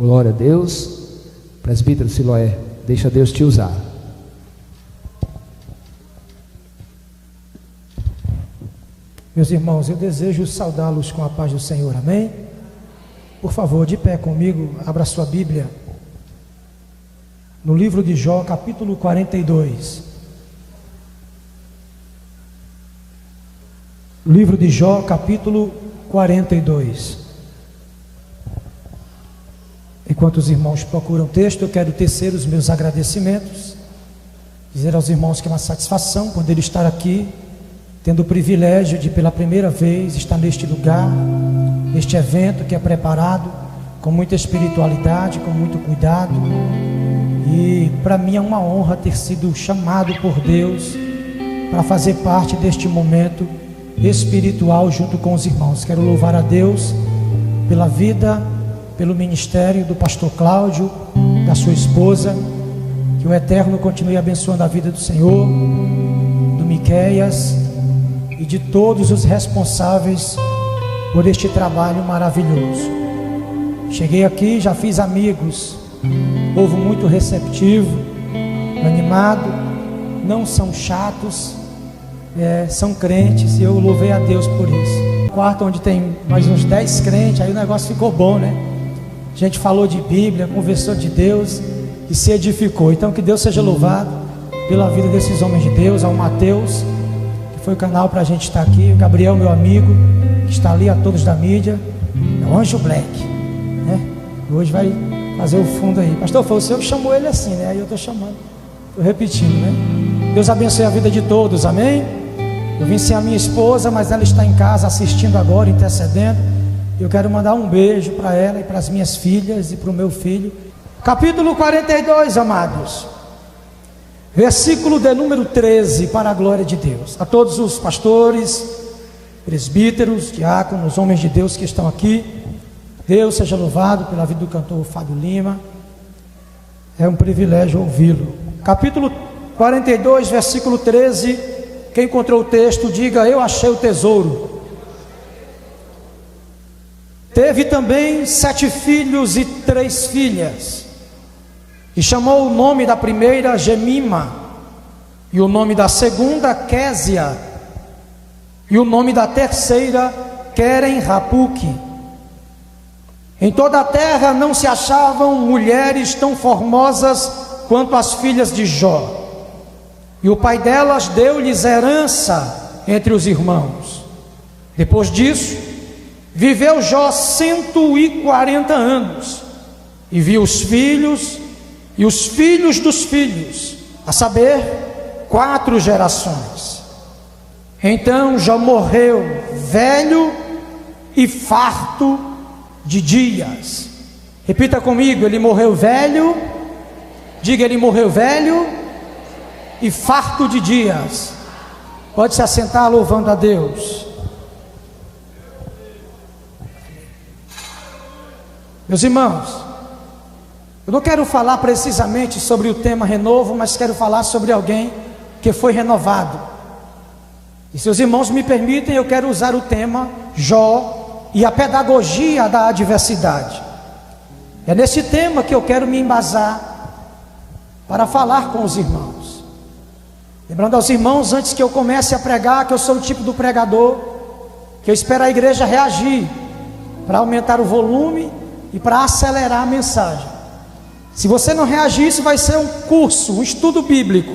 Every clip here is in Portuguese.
Glória a Deus. Presbítero Siloé, deixa Deus te usar. Meus irmãos, eu desejo saudá-los com a paz do Senhor, amém? Por favor, de pé comigo, abra sua Bíblia no livro de Jó, capítulo 42. Livro de Jó, capítulo 42. Enquanto os irmãos procuram o texto, eu quero tecer os meus agradecimentos, dizer aos irmãos que é uma satisfação poder estar aqui, tendo o privilégio de pela primeira vez estar neste lugar, neste evento que é preparado com muita espiritualidade, com muito cuidado, e para mim é uma honra ter sido chamado por Deus para fazer parte deste momento espiritual junto com os irmãos. Quero louvar a Deus pela vida, pelo ministério do pastor Cláudio, da sua esposa, que o Eterno continue abençoando a vida do Senhor, do Miqueias e de todos os responsáveis por este trabalho maravilhoso. Cheguei aqui, já fiz amigos, povo muito receptivo, animado, não são chatos, são crentes, e eu louvei a Deus por isso. No quarto onde tem mais uns 10 crentes, aí o negócio ficou bom, né? A gente falou de Bíblia, conversou de Deus e se edificou. Então que Deus seja louvado pela vida desses homens de Deus, ao Mateus, que foi o canal para a gente estar aqui, o Gabriel, meu amigo, que está ali, a todos da mídia, é o Anjo Black, né? Hoje vai fazer o fundo aí. Pastor, foi o senhor que chamou ele assim, né? Aí eu estou chamando, estou repetindo, né? Deus abençoe a vida de todos, amém? Eu vim sem a minha esposa, mas ela está em casa assistindo agora, intercedendo. Eu quero mandar um beijo para ela e para as minhas filhas e para o meu filho. Capítulo 42, amados, versículo de número 13, para a glória de Deus. A todos os pastores, presbíteros, diáconos, homens de Deus que estão aqui, Deus seja louvado pela vida do cantor Fábio Lima. É um privilégio ouvi-lo. Capítulo 42, versículo 13. Quem encontrou o texto, diga: eu achei o tesouro. Teve também 7 filhos e 3 filhas, e chamou o nome da primeira Gemima, e o nome da segunda Késia, e o nome da terceira Queren-Rapuque. Em toda a terra não se achavam mulheres tão formosas quanto as filhas de Jó, e o pai delas deu-lhes herança entre os irmãos. Depois disso, viveu Jó 140 anos, e viu os filhos e os filhos dos filhos, a saber, 4 gerações. Então Jó morreu velho e farto de dias. Repita comigo: ele morreu velho. Diga: ele morreu velho e farto de dias. Pode se assentar louvando a Deus. Meus irmãos, eu não quero falar precisamente sobre o tema renovo, mas quero falar sobre alguém que foi renovado. E se os irmãos me permitem, eu quero usar o tema Jó e a pedagogia da adversidade. É nesse tema que eu quero me embasar para falar com os irmãos. Lembrando aos irmãos, antes que eu comece a pregar, que eu sou o tipo do pregador que eu espero a igreja reagir para aumentar o volume e para acelerar a mensagem. Se você não reagir, isso vai ser um curso, um estudo bíblico.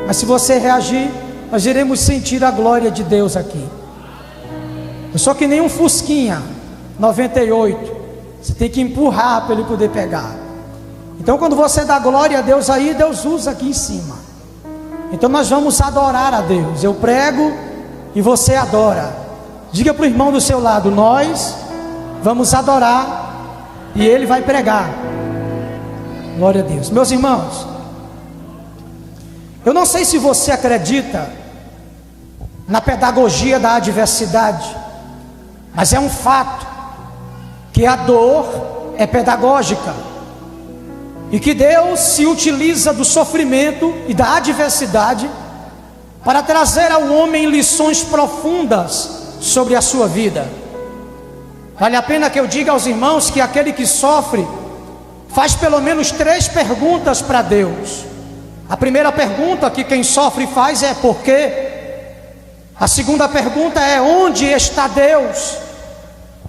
Mas se você reagir, nós iremos sentir a glória de Deus aqui. Eu sou que nem um Fusquinha 98. Você tem que empurrar para ele poder pegar. Então quando você dá glória a Deus aí, Deus usa aqui em cima. Então nós vamos adorar a Deus. Eu prego e você adora. Diga para o irmão do seu lado: nós vamos adorar e ele vai pregar. Glória a Deus. Meus irmãos, eu não sei se você acredita na pedagogia da adversidade, mas é um fato que a dor é pedagógica, e que Deus se utiliza do sofrimento e da adversidade para trazer ao homem lições profundas sobre a sua vida. Vale a pena que eu diga aos irmãos que aquele que sofre faz pelo menos 3 perguntas para Deus. A primeira pergunta que quem sofre faz é por quê? A segunda pergunta é onde está Deus?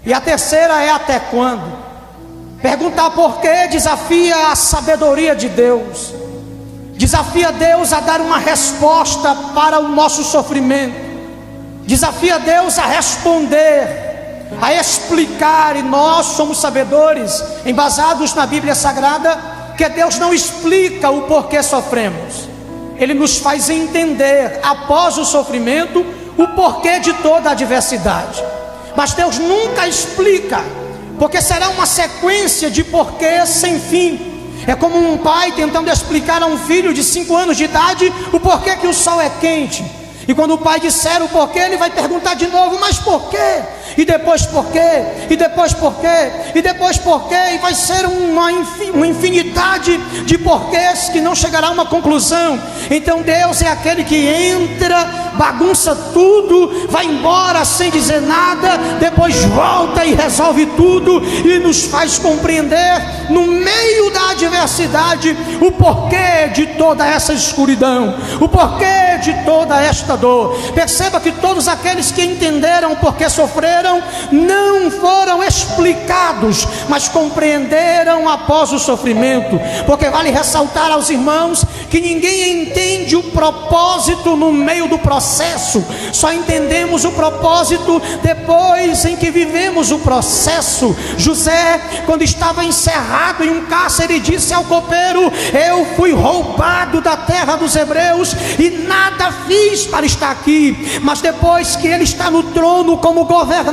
E a terceira é até quando? Perguntar por quê desafia a sabedoria de Deus, desafia Deus a dar uma resposta para o nosso sofrimento, desafia Deus a responder, a explicar. E nós somos sabedores, embasados na Bíblia Sagrada, que Deus não explica o porquê sofremos, Ele nos faz entender após o sofrimento o porquê de toda a adversidade. Mas Deus nunca explica, porque será uma sequência de porquês sem fim. É como um pai tentando explicar a um filho de 5 anos de idade o porquê que o sol é quente. E quando o pai disser o porquê, ele vai perguntar de novo, mas por quê? E depois por quê? E depois por quê? E depois por quê? E vai ser uma infinidade de porquês que não chegará a uma conclusão. Então Deus é aquele que entra, bagunça tudo, vai embora sem dizer nada, depois volta e resolve tudo e nos faz compreender no meio da adversidade o porquê de toda essa escuridão, o porquê de toda esta dor. Perceba que todos aqueles que entenderam o porquê sofreram não foram explicados, mas compreenderam após o sofrimento. Porque vale ressaltar aos irmãos que ninguém entende o propósito no meio do processo, só entendemos o propósito depois em que vivemos o processo. José, quando estava encerrado em um cárcere, disse ao copeiro: eu fui roubado da terra dos hebreus e nada fiz para estar aqui. Mas depois que ele está no trono como governador,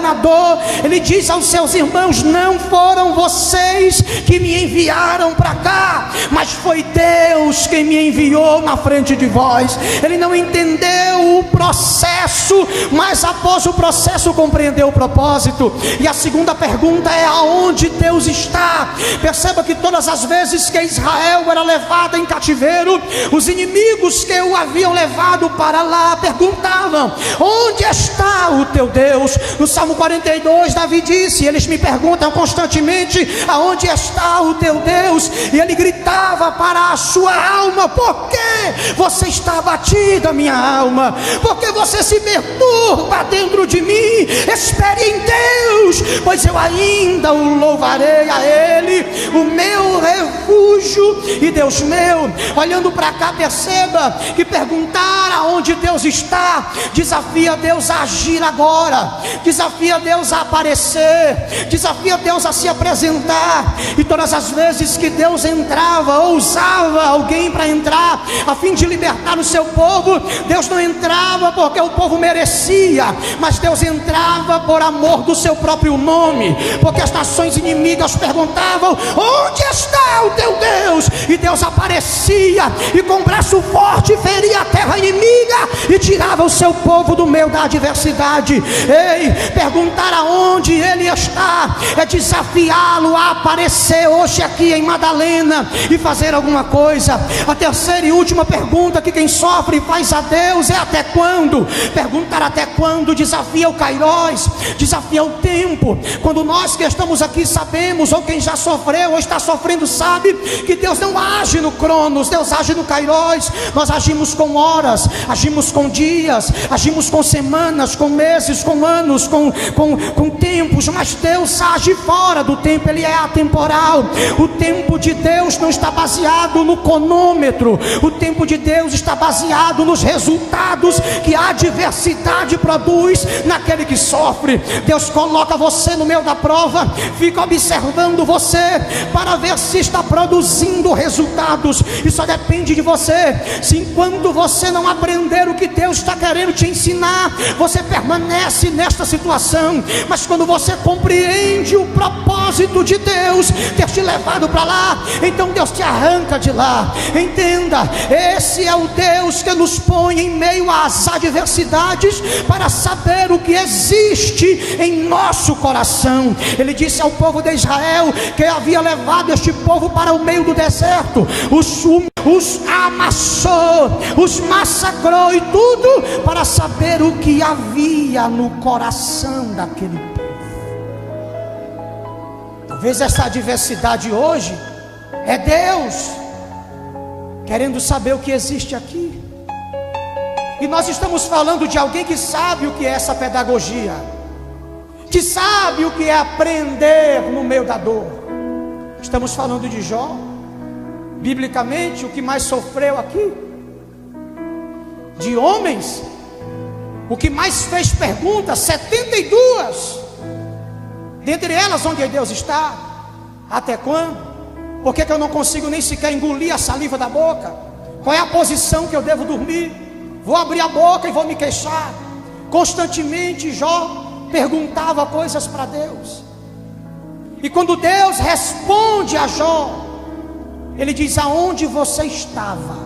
ele diz aos seus irmãos: não foram vocês que me enviaram para cá, mas foi Deus quem me enviou na frente de vós. Ele não entendeu o processo, mas após o processo compreendeu o propósito. E a segunda pergunta é: aonde Deus está? Perceba que todas as vezes que Israel era levado em cativeiro, os inimigos que o haviam levado para lá perguntavam: onde está o teu Deus? No Salmo 42, Davi disse: eles me perguntam constantemente aonde está o teu Deus. E ele gritava para a sua alma: por que você está abatida, minha alma? Por que você se perturba dentro de mim? Espere em Deus, pois eu ainda o louvarei a Ele, o meu refúgio e Deus meu. Olhando para cá, perceba que perguntar aonde Deus está desafia Deus a agir agora, desafia Deus a aparecer, desafia Deus a se apresentar. E todas as vezes que Deus entrava ou usava alguém para entrar a fim de libertar o seu povo, Deus não entrava porque o povo merecia, mas Deus entrava por amor do seu próprio nome, porque as nações inimigas perguntavam: onde está o teu Deus? E Deus aparecia e com braço forte feria a terra inimiga e tirava o seu povo do meio da adversidade. Ei, perguntar aonde Ele está é desafiá-lo a aparecer hoje aqui em Madalena e fazer alguma coisa. A terceira e última pergunta que quem sofre faz a Deus é: até quando? Perguntar até quando desafia o Kairos, desafia o tempo. Quando nós que estamos aqui sabemos, ou quem já sofreu ou está sofrendo sabe, que Deus não age no Cronos, Deus age no Kairos. Nós agimos com horas, agimos com dias, agimos com semanas, com meses, com anos, com tempos, mas Deus age fora do tempo, Ele é atemporal. O tempo de Deus não está baseado no cronômetro, o tempo de Deus está baseado nos resultados que a adversidade produz naquele que sofre. Deus coloca você no meio da prova, fica observando você para ver se está produzindo resultados, e só depende de você. Se enquanto você não aprender o que Deus está querendo te ensinar, você permanece nesta situação. Mas quando você compreende o propósito de Deus ter te levado para lá, então Deus te arranca de lá. Entenda, esse é o Deus que nos põe em meio às adversidades para saber o que existe em nosso coração. Ele disse ao povo de Israel que havia levado este povo para o meio do deserto, os amassou, os massacrou e tudo para saber o que havia no coração daquele povo. Talvez essa adversidade hoje É Deus querendo saber o que existe aqui. E nós estamos falando de alguém que sabe o que é essa pedagogia, que sabe o que é aprender no meio da dor. Estamos falando de Jó. Biblicamente, o que mais sofreu aqui, de homens, o que mais fez perguntas, 72, dentre elas, onde Deus está? Até quando? Por que eu não consigo nem sequer engolir a saliva da boca? Qual é a posição que eu devo dormir? Vou abrir a boca e vou me queixar. Constantemente Jó perguntava coisas para Deus. E quando Deus responde a Jó, ele diz: aonde você estava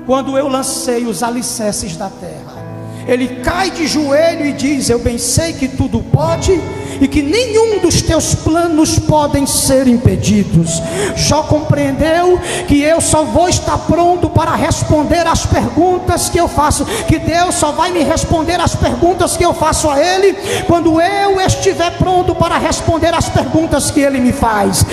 quando eu lancei os alicerces da terra? Ele cai de joelho e diz: eu bem sei que tudo pode e que nenhum dos teus planos podem ser impedidos. Jó compreendeu que eu só vou estar pronto para responder as perguntas que eu faço, que Deus só vai me responder as perguntas que eu faço a Ele, quando eu estiver pronto para responder as perguntas que Ele me faz.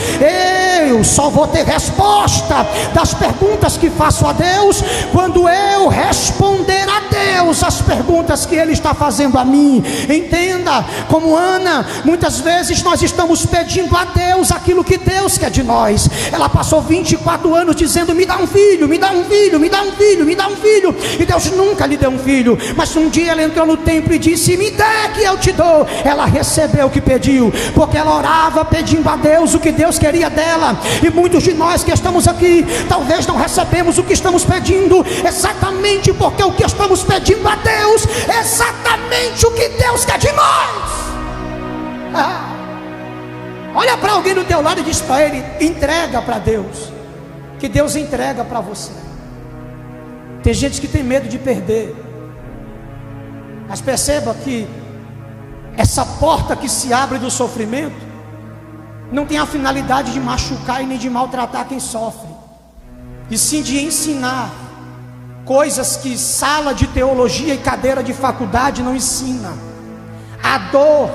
Eu só vou ter resposta das perguntas que faço a Deus, quando eu responder a Deus as perguntas que Ele está fazendo a mim. Entenda, como Ana, muitas vezes nós estamos pedindo a Deus aquilo que Deus quer de nós. Ela passou 24 anos dizendo: me dá um filho, me dá um filho, me dá um filho, me dá um filho. E Deus nunca lhe deu um filho. Mas um dia ela entrou no templo e disse: me dê que eu te dou. Ela recebeu o que pediu, porque ela orava pedindo a Deus o que Deus queria dela. E muitos de nós que estamos aqui, talvez não recebemos o que estamos pedindo, exatamente porque o que estamos pedindo a Deus é exatamente o que Deus quer de nós. Olha para alguém do teu lado e diz para ele: entrega para Deus, que Deus entrega para você. Tem gente que tem medo de perder, mas perceba que essa porta que se abre do sofrimento não tem a finalidade de machucar e nem de maltratar quem sofre, e sim de ensinar coisas que sala de teologia e cadeira de faculdade não ensina. A dor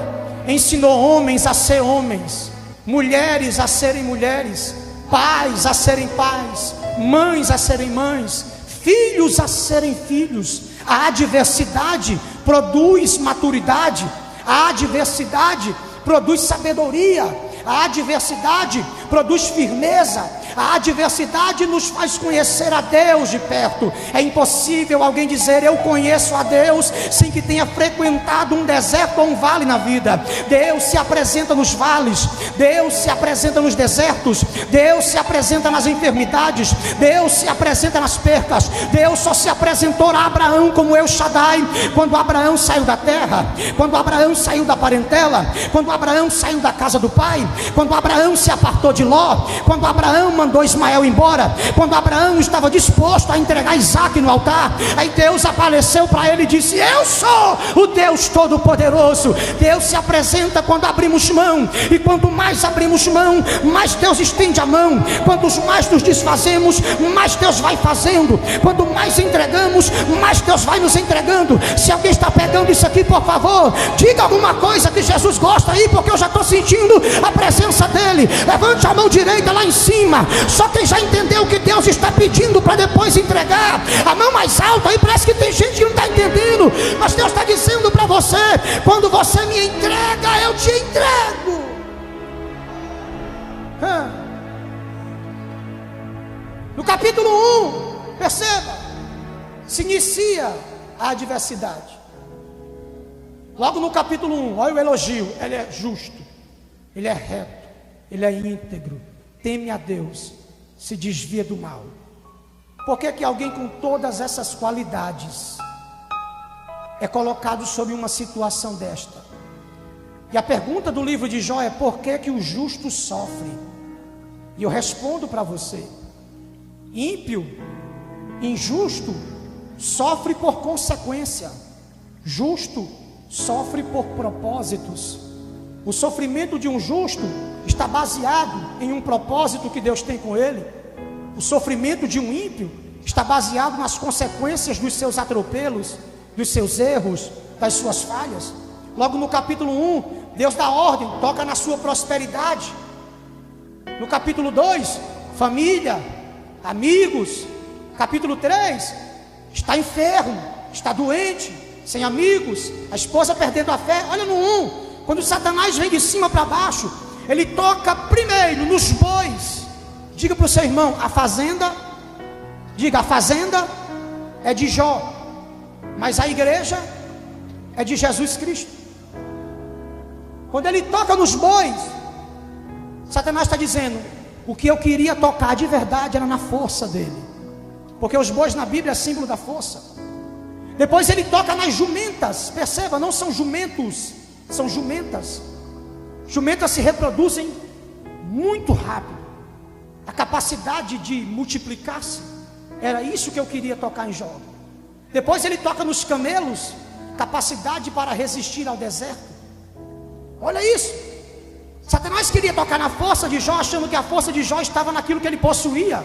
ensinou homens a ser homens, mulheres a serem mulheres, pais a serem pais, mães a serem mães, filhos a serem filhos. A adversidade produz maturidade, a adversidade produz sabedoria, a adversidade produz firmeza, a adversidade nos faz conhecer a Deus de perto. É impossível alguém dizer: eu conheço a Deus, sem que tenha frequentado um deserto ou um vale na vida. Deus se apresenta nos vales, Deus se apresenta nos desertos, Deus se apresenta nas enfermidades, Deus se apresenta nas percas. Deus só se apresentou a Abraão como El Shaddai quando Abraão saiu da terra, quando Abraão saiu da parentela, quando Abraão saiu da casa do pai, quando Abraão se apartou de Ló, quando Abraão mandou Ismael embora, quando Abraão estava disposto a entregar Isaac no altar. Aí Deus apareceu para ele e disse: eu sou o Deus Todo-Poderoso. Deus se apresenta quando abrimos mão, e quanto mais abrimos mão, mais Deus estende a mão. Quanto mais nos desfazemos, mais Deus vai fazendo. Quanto mais entregamos, mais Deus vai nos entregando. Se alguém está pegando isso aqui, por favor, diga alguma coisa que Jesus gosta aí, porque eu já estou sentindo a presença dele. Levante a mão direita lá em cima. Só quem já entendeu o que Deus está pedindo para depois entregar. A mão mais alta aí, parece que tem gente que não está entendendo, mas Deus está dizendo para você: quando você me entrega, eu te entrego. No capítulo 1, perceba, se inicia a adversidade. Logo no capítulo 1, olha o elogio: ele é justo, ele é reto, ele é íntegro, teme a Deus, se desvia do mal. Por que que alguém com todas essas qualidades é colocado sob uma situação desta? E a pergunta do livro de Jó é: por que que o justo sofre? E eu respondo para você: ímpio, injusto, sofre por consequência, justo sofre por propósitos. O sofrimento de um justo está baseado em um propósito que Deus tem com ele. O sofrimento de um ímpio está baseado nas consequências dos seus atropelos, dos seus erros, das suas falhas. Logo no capítulo 1, Deus dá ordem, toca na sua prosperidade. No capítulo 2, família, amigos. Capítulo 3, está enfermo, está doente, sem amigos, a esposa perdendo a fé. Olha no 1, quando Satanás vem de cima para baixo, ele toca primeiro nos bois. Diga para o seu irmão, a fazenda é de Jó, mas a igreja é de Jesus Cristo. Quando ele toca nos bois, Satanás está dizendo, o que eu queria tocar de verdade era na força dele, porque os bois na Bíblia é símbolo da força. Depois ele toca nas jumentas. Perceba, não são jumentos, são jumentas. Jumentas se reproduzem muito rápido. A capacidade de multiplicar-se, era isso que eu queria tocar em Jó. Depois ele toca nos camelos, capacidade para resistir ao deserto. Olha isso. Satanás queria tocar na força de Jó, achando que a força de Jó estava naquilo que ele possuía.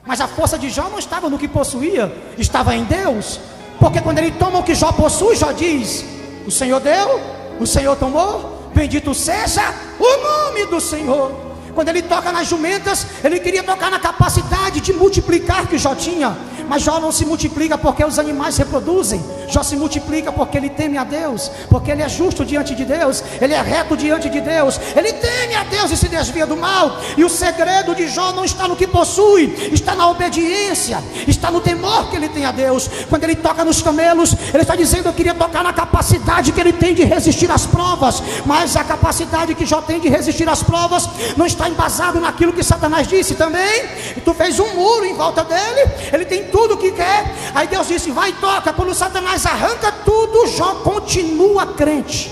Mas a força de Jó não estava no que possuía, estava em Deus. Porque quando ele toma o que Jó possui, Jó diz, o Senhor deu, o Senhor tomou, bendito seja o nome do Senhor. Quando ele toca nas jumentas, ele queria tocar na capacidade de multiplicar que Jó tinha. Mas Jó não se multiplica porque os animais reproduzem. Jó se multiplica porque ele teme a Deus, porque ele é justo diante de Deus, ele é reto diante de Deus, ele teme a Deus e se desvia do mal. E o segredo de Jó não está no que possui, está na obediência, está no temor que ele tem a Deus. Quando ele toca nos camelos, ele está dizendo, eu queria tocar na capacidade que ele tem de resistir às provas. Mas a capacidade que Jó tem de resistir às provas não está embasado naquilo que Satanás disse também. E tu fez um muro em volta dele, ele tem tudo o que quer. Aí Deus disse, vai e toca. Quando Satanás arranca tudo, Jó continua crente.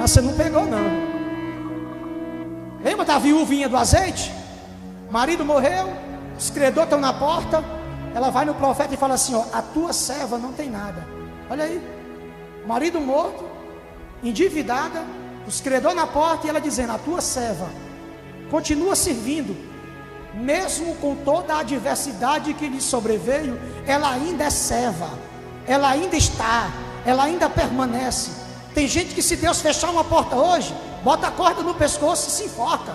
Você não pegou não. Lembra da viúvinha do azeite? Marido morreu, os credores estão na porta. Ela vai no profeta e fala assim, ó, a tua serva não tem nada. Olha aí, marido morto, endividada, os credores na porta, e ela dizendo, a tua serva continua servindo, mesmo com toda a adversidade que lhe sobreveio, ela ainda é serva, ela ainda está, ela ainda permanece. Tem gente que, se Deus fechar uma porta hoje, bota a corda no pescoço e se enforca.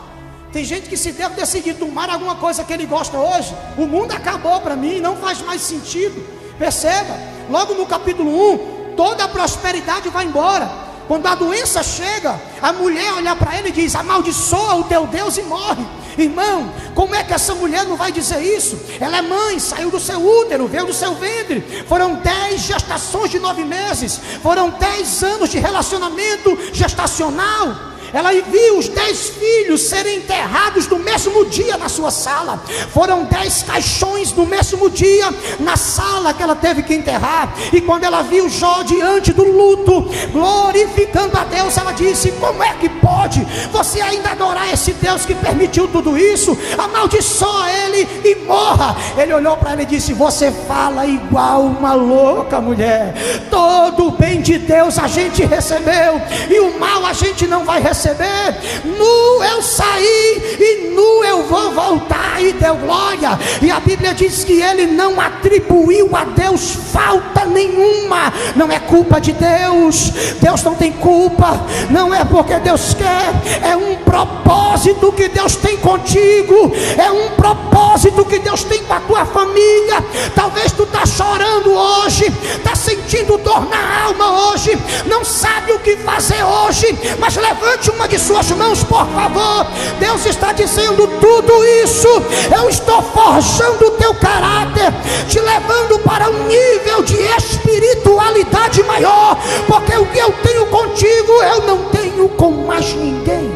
Tem gente que, se Deus decidir tomar alguma coisa que ele gosta hoje, o mundo acabou para mim, não faz mais sentido. Perceba, logo no capítulo 1, toda a prosperidade vai embora. Quando a doença chega, a mulher olha para ele e diz, amaldiçoa o teu Deus e morre. Irmão, como é que essa mulher não vai dizer isso? Ela é mãe, saiu do seu útero, veio do seu ventre. Foram 10 gestações de 9 meses. Foram 10 anos de relacionamento gestacional. Ela viu os 10 filhos serem enterrados no mesmo dia na sua sala. Foram 10 caixões no mesmo dia na sala que ela teve que enterrar. E quando ela viu Jó diante do luto, glorificando a Deus, ela disse, como é que pode você ainda adorar esse Deus que permitiu tudo isso? Amaldiçoa ele e morra. Ele olhou para ela e disse, você fala igual uma louca mulher. Todo o bem de Deus a gente recebeu, e o mal a gente não vai receber. Nu eu saí e nu eu vou voltar. E deu glória. E a Bíblia diz que ele não atribuiu a Deus falta nenhuma. Não é culpa de Deus, Deus não tem culpa. Não é porque Deus quer, é um propósito que Deus tem contigo, é um propósito que Deus tem com a tua família. Talvez tu está chorando hoje, está sentindo dor na alma hoje, não sabe o que fazer hoje, mas levante uma de suas mãos, por favor. Deus está dizendo, tudo isso eu estou forjando o teu caráter, te levando para um nível de espiritualidade maior, porque o que eu tenho contigo eu não tenho com mais ninguém.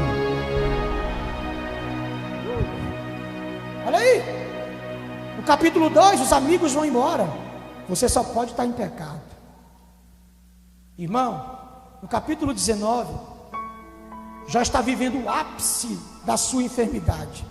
Olha aí, no capítulo 2, os amigos vão embora, você só pode estar em pecado. Irmão, no capítulo 19, já está vivendo o ápice da sua enfermidade.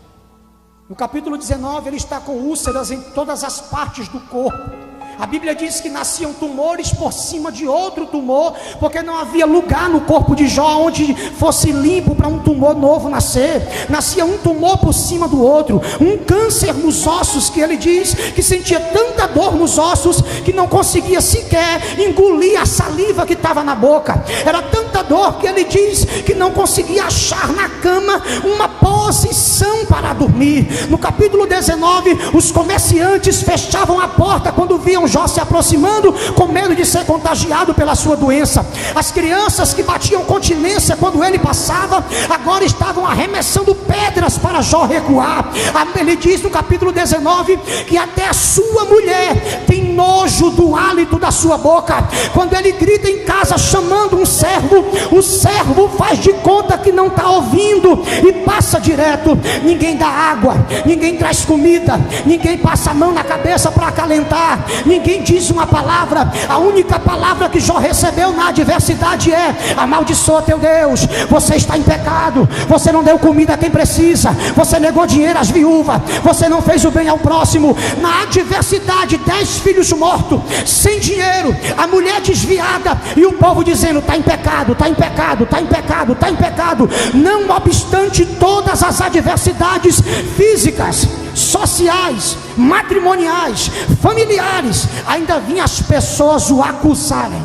No capítulo 19, ele está com úlceras em todas as partes do corpo. A Bíblia diz que nasciam tumores por cima de outro tumor, porque não havia lugar no corpo de Jó onde fosse limpo para um tumor novo nascer. Nascia um tumor por cima do outro, um câncer nos ossos, que ele diz que sentia tanta dor nos ossos que não conseguia sequer engolir a saliva que estava na boca. Era tanta dor que ele diz que não conseguia achar na cama uma posição para dormir. No capítulo 19, os comerciantes fechavam a porta quando viam Jó se aproximando, com medo de ser contagiado pela sua doença. As crianças que batiam continência quando ele passava, agora estavam arremessando pedras para Jó recuar. Ele diz no capítulo 19 que até a sua mulher tem nojo do hálito da sua boca. Quando ele grita em casa chamando um servo, o servo faz de conta que não está ouvindo e passa direto. Ninguém dá água, ninguém traz comida, ninguém passa a mão na cabeça para acalentar, ninguém diz uma palavra. A única palavra que Jó recebeu na adversidade é: amaldiçoa teu Deus, você está em pecado, você não deu comida a quem precisa, você negou dinheiro às viúvas, você não fez o bem ao próximo. Na adversidade, 10 filhos mortos, sem dinheiro, a mulher desviada e o povo dizendo: está em pecado, está em pecado, está em pecado, está em pecado. Não obstante todas as adversidades físicas, sociais, matrimoniais, familiares, ainda vinham as pessoas o acusarem.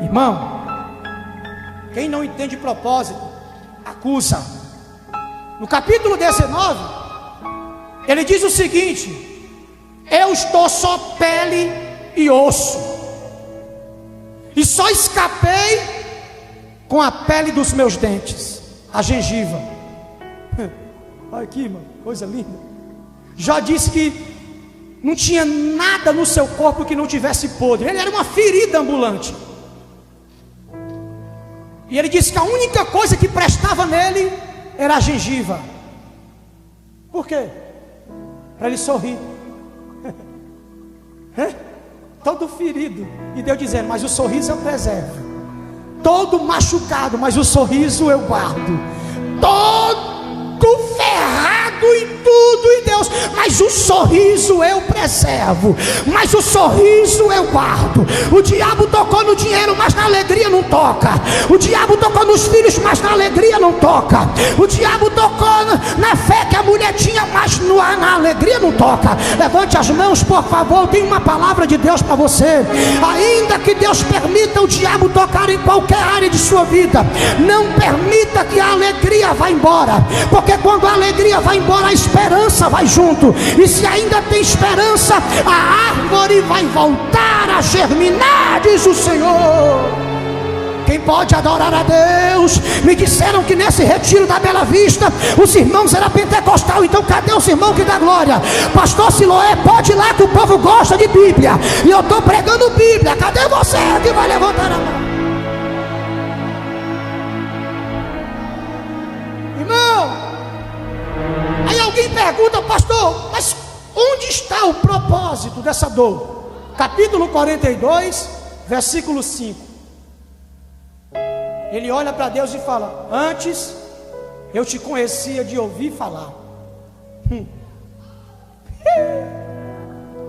Irmão, quem não entende propósito, acusa. No capítulo 19, ele diz o seguinte: eu estou só pele e osso, e só escapei com a pele dos meus dentes, a gengiva. Olha aqui, irmão, coisa linda. Jó disse que não tinha nada no seu corpo que não tivesse podre. Ele era uma ferida ambulante. E ele disse que a única coisa que prestava nele era a gengiva. Por quê? Para ele sorrir. Todo ferido, e Deus dizendo: mas o sorriso eu preservo. Todo machucado, mas o sorriso eu guardo. Todo ferrado em tudo, e Deus: mas o sorriso eu preservo, mas o sorriso eu guardo. O diabo tocou no dinheiro, mas na alegria não toca. O diabo tocou nos filhos, mas na alegria não toca. O diabo tocou na fé que a mulher tinha, mas na alegria não toca. Levante as mãos, por favor. Tem uma palavra de Deus para você. Ainda que Deus permita o diabo tocar em qualquer área de sua vida, não permita que a alegria vá embora, porque quando a alegria vai embora, a esperança vai junto. E se ainda tem esperança, a árvore vai voltar a germinar, diz o Senhor. Quem pode adorar a Deus? Me disseram que nesse retiro da Bela Vista os irmãos eram pentecostal. Então cadê os irmãos que dá glória? Pastor Siloé, pode ir lá que o povo gosta de Bíblia, e eu estou pregando Bíblia. Cadê você que vai levantar a mão? Irmão, aí alguém pergunta: pastor, mas onde está o propósito dessa dor? Capítulo 42, versículo 5. Ele olha para Deus e fala: antes eu te conhecia de ouvir falar,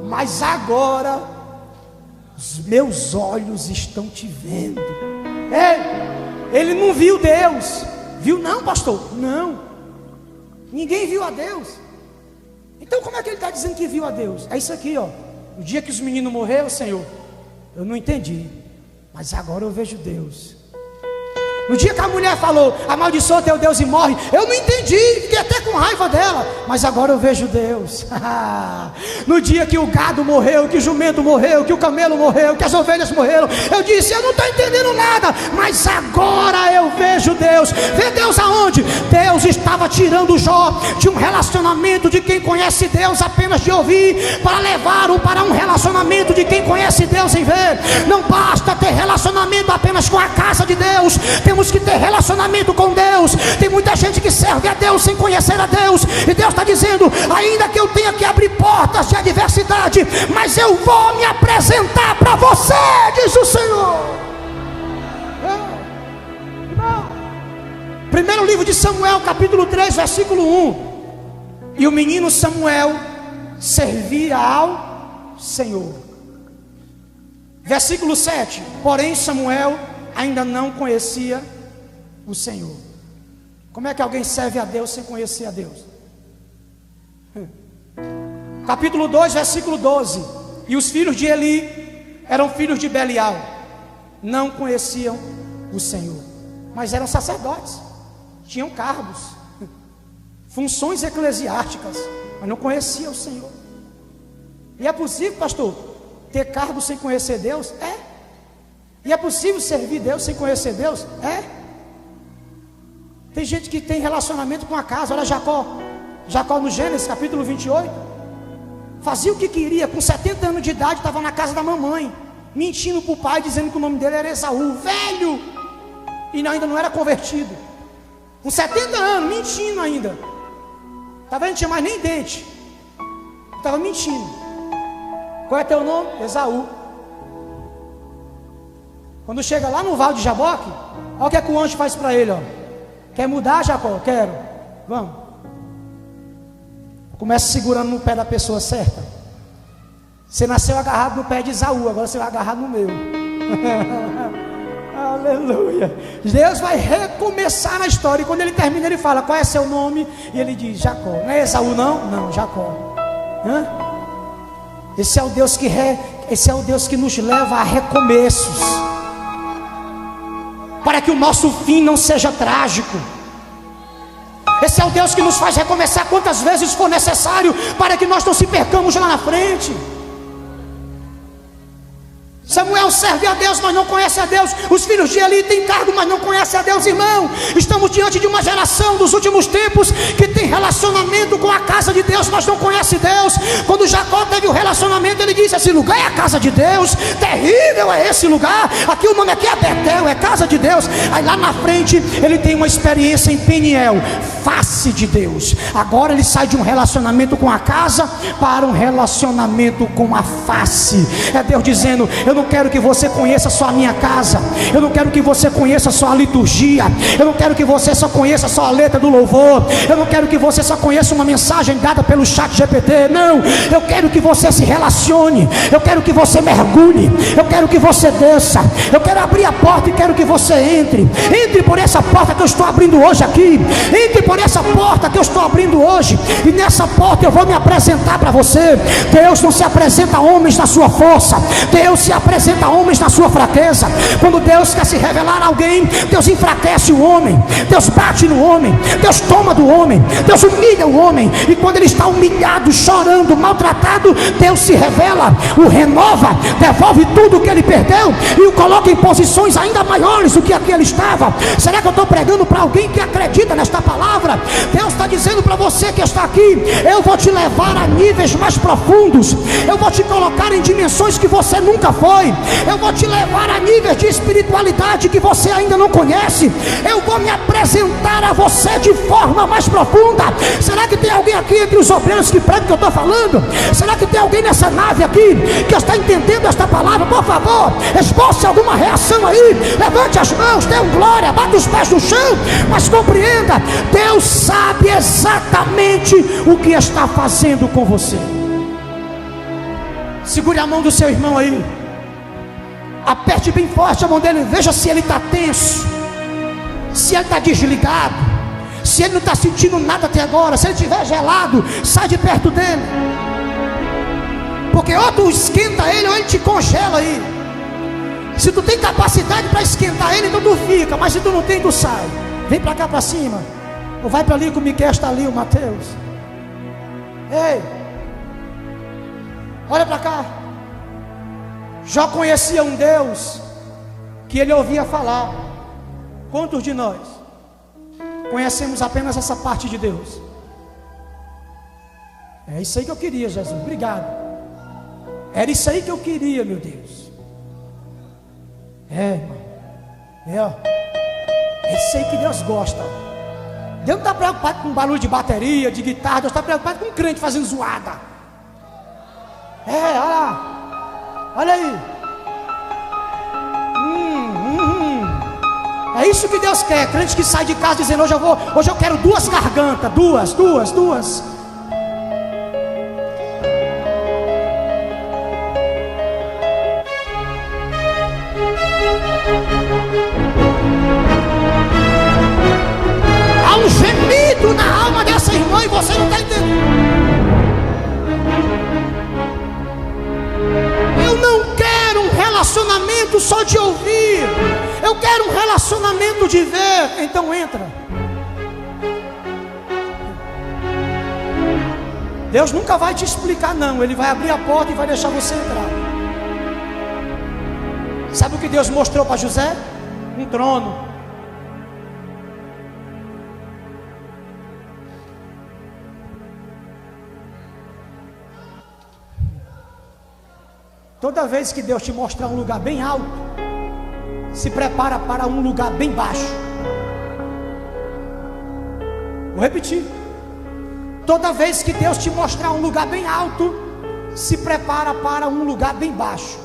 mas agora os meus olhos estão te vendo. Ele não viu Deus. Viu não, pastor? Não. Ninguém viu a Deus. Então como é que ele está dizendo que viu a Deus? É isso aqui, ó. O dia que os meninos morreram, Senhor, eu não entendi, mas agora eu vejo Deus. No dia que a mulher falou: amaldiçoa teu Deus e morre, eu não entendi, fiquei até com raiva dela, mas agora eu vejo Deus. No dia que o gado morreu, que o jumento morreu, que o camelo morreu, que as ovelhas morreram, eu disse: eu não estou entendendo nada, mas agora eu vejo Deus. Vê Deus aonde? Deus estava tirando Jó de um relacionamento de quem conhece Deus apenas de ouvir, para levar-o para um relacionamento de quem conhece Deus em ver. Não basta ter relacionamento apenas com a casa de Deus, temos que ter relacionamento com Deus. Tem muita gente que serve a Deus sem conhecer a Deus, e Deus está dizendo: ainda que eu tenha que abrir portas de adversidade, mas eu vou me apresentar para você, diz o Senhor. Primeiro livro de Samuel, capítulo 3, versículo 1. E o menino Samuel servia ao Senhor. Versículo 7. Porém Samuel ainda não conhecia o Senhor. Como é que alguém serve a Deus sem conhecer a Deus? Capítulo 2, versículo 12. E os filhos de Eli eram filhos de Belial, não conheciam o Senhor, mas eram sacerdotes, tinham cargos, funções eclesiásticas, mas não conheciam o Senhor. E é possível, pastor, ter cargo sem conhecer Deus? É. E é possível servir Deus sem conhecer Deus? É. Tem gente que tem relacionamento com a casa. Olha Jacó no Gênesis capítulo 28, fazia o que queria. Com 70 anos de idade estava na casa da mamãe, mentindo para o pai, dizendo que o nome dele era Esaú, velho, e ainda não era convertido. Com 70 anos, mentindo ainda. Está vendo? Não tinha mais nem dente, estava mentindo. Qual é teu nome? Esaú. Quando chega lá no Vale de Jaboque, olha o que é que o anjo faz para ele, ó. Quer mudar, Jacó? Quero. Vamos. Começa segurando no pé da pessoa certa. Você nasceu agarrado no pé de Esaú, agora você vai agarrado no meu. Aleluia. Deus vai recomeçar na história. E quando ele termina, ele fala: qual é seu nome? E ele diz: Jacó. Não é Esaú não? Não, Jacó. Esse é o Deus que nos leva a recomeços, para que o nosso fim não seja trágico. Esse é o Deus que nos faz recomeçar quantas vezes for necessário, para que nós não se percamos lá na frente. Samuel serve a Deus, mas não conhece a Deus. Os filhos de Eli têm cargo, mas não conhecem a Deus, irmão. Estamos diante de uma geração dos últimos tempos que tem relacionamento com a casa de Deus, mas não conhece Deus. Quando Jacó teve o relacionamento, ele disse: esse lugar é a casa de Deus, terrível é esse lugar. Aqui o nome aqui é Betel, é casa de Deus. Aí lá na frente ele tem uma experiência em Peniel, face de Deus. Agora ele sai de um relacionamento com a casa para um relacionamento com a face. É Deus dizendo: eu não quero que você conheça só a minha casa, eu não quero que você conheça só a liturgia, eu não quero que você só conheça só a letra do louvor, eu não quero que você só conheça uma mensagem dada pelo chat GPT. Não, eu quero que você se relacione, eu quero que você mergulhe, eu quero que você desça, eu quero abrir a porta e quero que você entre por essa porta que eu estou abrindo hoje aqui, entre por essa porta que eu estou abrindo hoje, e nessa porta eu vou me apresentar para você. Deus não se apresenta a homens na sua força, Deus se apresenta a homens na sua fraqueza. Quando Deus quer se revelar a alguém, Deus enfraquece o homem, Deus bate no homem, Deus toma do homem, Deus humilha o homem. E quando ele está humilhado, chorando, maltratado, Deus se revela, o renova, devolve tudo o que ele perdeu e o coloca em posições ainda maiores do que aqui ele estava. Será que eu estou pregando para alguém que acredita nesta palavra? Deus está dizendo para você que está aqui: eu vou te levar a níveis mais profundos, eu vou te colocar em dimensões que você nunca foi, eu vou te levar a níveis de espiritualidade que você ainda não conhece, eu vou me apresentar a você de forma mais profunda. Será que tem alguém aqui entre os obreiros que pregam o que eu estou falando? Será que tem alguém nessa nave aqui que está entendendo esta palavra? Por favor, esboce alguma reação aí, levante as mãos, dê um glória, bate os pés no chão, mas compreenda, Deus sabe exatamente o que está fazendo com você. Segure a mão do seu irmão aí, aperte bem forte a mão dele, veja se ele está tenso, se ele está desligado, se ele não está sentindo nada até agora. Se ele estiver gelado, sai de perto dele, porque ou tu esquenta ele ou ele te congela aí. Se tu tem capacidade para esquentar ele, então tu fica, mas se tu não tem, tu sai. Vem para cá para cima, ou vai para ali que o Miquel está ali, o Mateus. Ei, olha para cá. Jó conhecia um Deus que ele ouvia falar. Quantos de nós conhecemos apenas essa parte de Deus? É isso aí que eu queria, Jesus, obrigado. Era isso aí que eu queria, meu Deus. Irmão, é isso aí que Deus gosta. Deus não está preocupado com barulho de bateria, de guitarra. Deus está preocupado com um crente fazendo zoada. Olha lá. Olha aí. É isso que Deus quer. Crente que sai de casa dizendo: hoje eu quero duas gargantas. Duas. relacionamento de ver, então entra. Deus nunca vai te explicar não, Ele vai abrir a porta e vai deixar você entrar. Sabe o que Deus mostrou para José? Um trono. Toda vez que Deus te mostrar um lugar bem alto, se prepara para um lugar bem baixo. Vou repetir. Toda vez que Deus te mostrar um lugar bem alto, se prepara para um lugar bem baixo.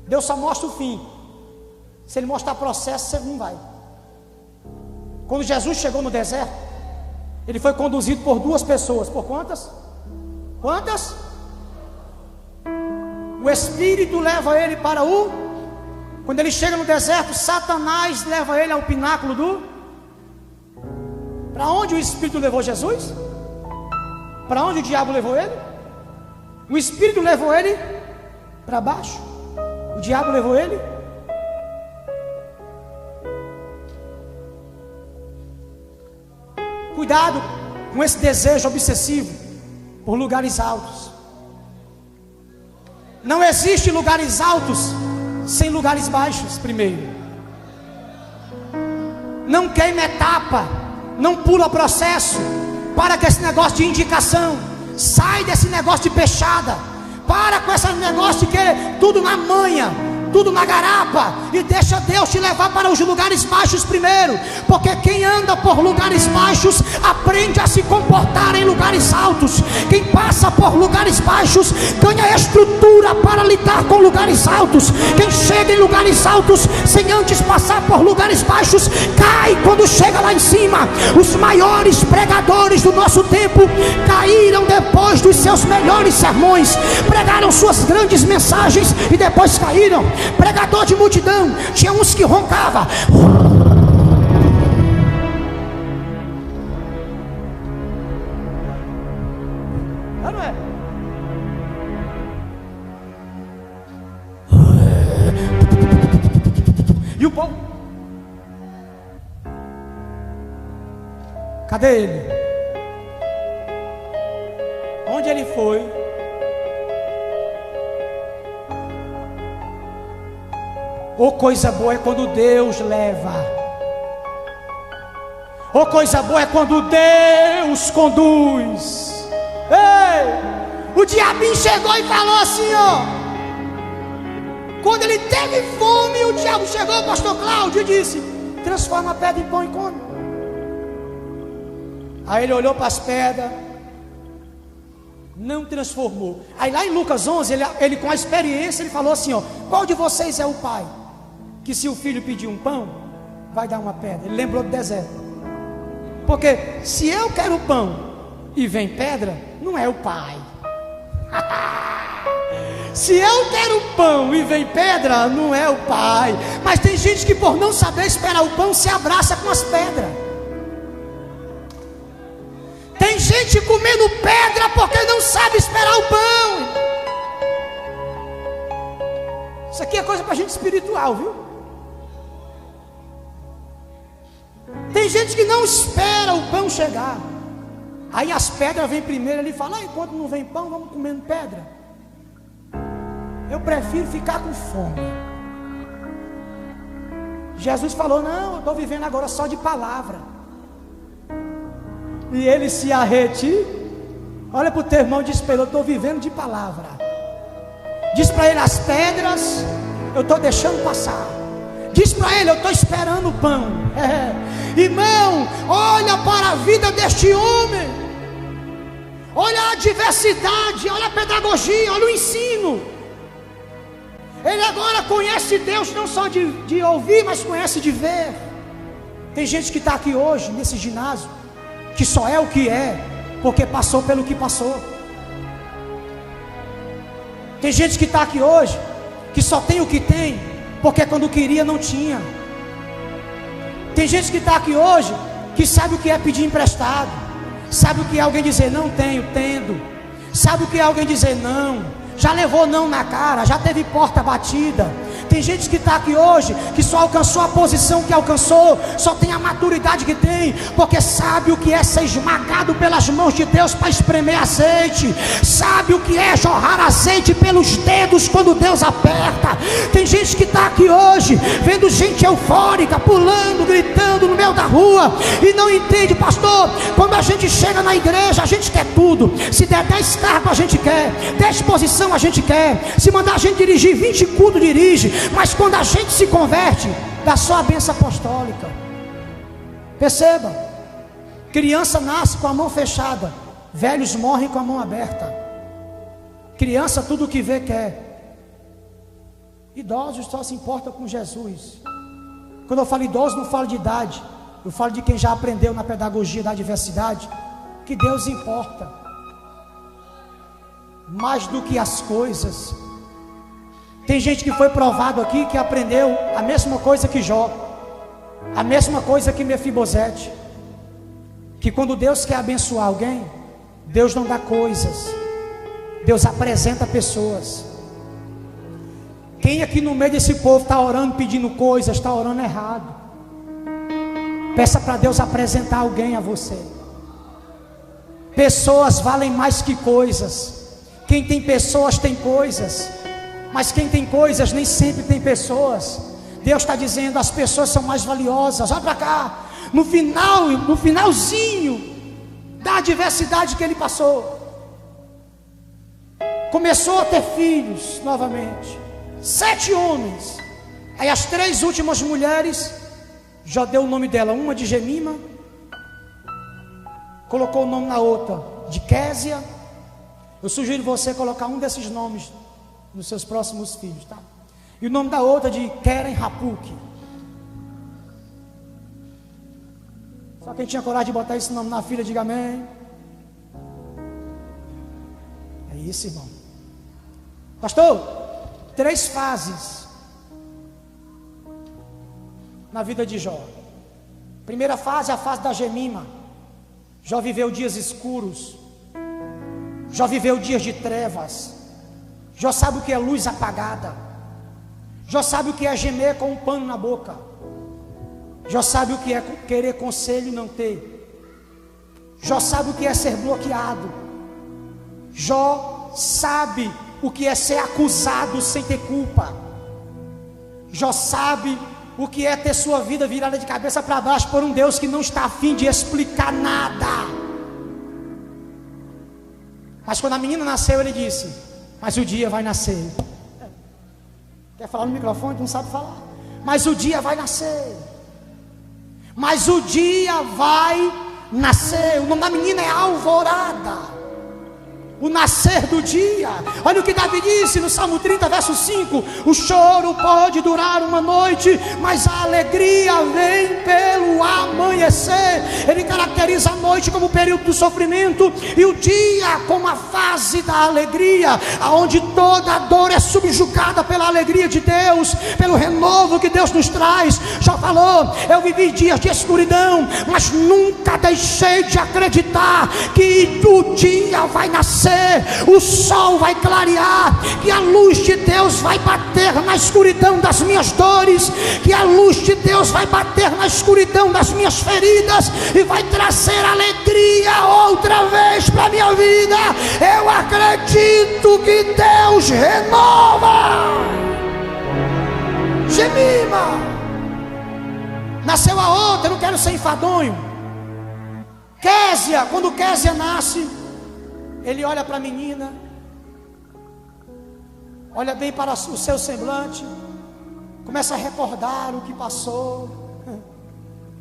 Deus só mostra o fim. Se Ele mostrar processo, você não vai. Quando Jesus chegou no deserto, Ele foi conduzido por duas pessoas. Por quantas? Quantas? O Espírito leva ele para o... Quando ele chega no deserto, Satanás leva ele ao pináculo do... Para onde o Espírito levou Jesus? Para onde o diabo levou ele? O Espírito levou ele para baixo. O diabo levou ele. Cuidado com esse desejo obsessivo por lugares altos. Não existe lugares altos sem lugares baixos. Primeiro, não queima etapa, não pula processo. Para com esse negócio de indicação. Sai desse negócio de peixada. Para com esse negócio de querer tudo na manha, tudo na garapa, e deixa Deus te levar para os lugares baixos primeiro, porque quem anda por lugares baixos aprende a se comportar em lugares altos. Quem passa por lugares baixos ganha estrutura para lidar com lugares altos. Quem chega em lugares altos sem antes passar por lugares baixos cai quando chega lá em cima. Os maiores pregadores do nosso tempo caíram depois dos seus melhores sermões, pregaram suas grandes mensagens e depois caíram. Pregador de multidão, tinha uns que roncavam. Não é? E o povo? Cadê ele? Onde ele foi? Oh, coisa boa é quando Deus leva. Oh, coisa boa é quando Deus conduz. Ei, o diabinho chegou e falou assim, ó. Quando ele teve fome, o diabo chegou, pastor Cláudio, e disse: transforma a pedra em pão e come. Aí ele olhou para as pedras, não transformou. Aí lá em Lucas 11, ele com a experiência, ele falou assim, ó: qual de vocês é o pai que se o filho pedir um pão, vai dar uma pedra? Ele lembrou do deserto. Porque se eu quero pão e vem pedra, não é o pai. Se eu quero pão e vem pedra, não é o pai. Mas tem gente que por não saber esperar o pão se abraça com as pedras. Tem gente comendo pedra porque não sabe esperar o pão. Isso aqui é coisa para gente espiritual, viu? Tem gente que não espera o pão chegar. Aí as pedras vêm primeiro. Ele fala: enquanto não vem pão, vamos comendo pedra. Eu prefiro ficar com fome. Jesus falou: não, eu estou vivendo agora só de palavra. E ele se arrete. Olha para o teu irmão e diz para ele: eu estou vivendo de palavra. Diz para ele: as pedras eu estou deixando passar. Diz para ele: eu estou esperando o pão. Irmão, olha para a vida deste homem. Olha a diversidade, olha a pedagogia, olha o ensino. Ele agora conhece Deus não só de ouvir, mas conhece de ver. Tem gente que está aqui hoje, nesse ginásio, que só é o que é, porque passou pelo que passou. Tem gente que está aqui hoje, que só tem o que tem, porque quando queria não tinha. Tem gente que está aqui hoje, que sabe o que é pedir emprestado, sabe o que é alguém dizer não tenho, tendo, sabe o que é alguém dizer não, já levou não na cara, já teve porta batida, Tem gente que está aqui hoje, que só alcançou a posição que alcançou, só tem a maturidade que tem, porque sabe o que é ser esmagado pelas mãos de Deus para espremer azeite, sabe o que é jorrar azeite pelos dedos quando Deus aperta. Tem gente que está aqui hoje, vendo gente eufórica, pulando, gritando no meio da rua, e não entende, pastor, quando a gente chega na igreja, a gente quer tudo. Se der 10 cargos a gente quer, 10 posição a gente quer, se mandar a gente dirigir 20 cultos dirige, mas quando a gente se converte, dá só a bênção apostólica. Perceba, criança nasce com a mão fechada, velhos morrem com a mão aberta. Criança tudo o que vê quer, idosos só se importam com Jesus. Quando eu falo idoso, não falo de idade, eu falo de quem já aprendeu na pedagogia da diversidade, que Deus importa mais do que as coisas. Tem gente que foi provado aqui que aprendeu a mesma coisa que Jó, a mesma coisa que Mefibosete, que quando Deus quer abençoar alguém, Deus não dá coisas, Deus apresenta pessoas. Quem aqui no meio desse povo está orando pedindo coisas, está orando errado. Peça para Deus apresentar alguém a você. Pessoas valem mais que coisas. Quem tem pessoas tem coisas, mas quem tem coisas nem sempre tem pessoas. Deus está dizendo, as pessoas são mais valiosas. Olha para cá, no finalzinho da adversidade que ele passou, começou a ter filhos novamente, 7 homens. Aí as 3 últimas mulheres, já deu o nome dela, uma de Gemima, colocou o nome na outra de Késia. Eu sugiro você colocar um desses nomes nos seus próximos filhos, tá? E o nome da outra de Keren Rapuk. Só quem tinha coragem de botar esse nome na filha, diga amém. É isso, irmão. Pastor, 3 fases na vida de Jó. Primeira fase é a fase da Gemima. Jó viveu dias escuros, Jó viveu dias de trevas. Jó sabe o que é luz apagada. Jó sabe o que é gemer com um pano na boca. Jó sabe o que é querer conselho e não ter. Jó sabe o que é ser bloqueado. Jó sabe o que é ser acusado sem ter culpa. Jó sabe o que é ter sua vida virada de cabeça para baixo por um Deus que não está a fim de explicar nada. Mas quando a menina nasceu, ele disse, mas o dia vai nascer. Quer falar no microfone? Não sabe falar. Mas o dia vai nascer. Mas o dia vai nascer. O nome da menina é Alvorada. O nascer do dia. Olha o que Davi disse no Salmo 30, verso 5. O choro pode durar uma noite, mas a alegria vem pelo amanhecer. Ele caracteriza a noite como o período do sofrimento e o dia como a fase da alegria, aonde toda dor é subjugada pela alegria de Deus, pelo renovo que Deus nos traz. Já falou, eu vivi dias de escuridão, mas nunca deixei de acreditar que o dia vai nascer, o sol vai clarear, que a luz de Deus vai bater na escuridão das minhas dores, que a luz de Deus vai bater na escuridão das minhas feridas e vai trazer alegria outra vez para a minha vida. Eu acredito que Deus renova. Gemima, nasceu a outra, eu não quero ser enfadonho. Késia, quando Késia nasce, ele olha para a menina, olha bem para o seu semblante, começa a recordar o que passou,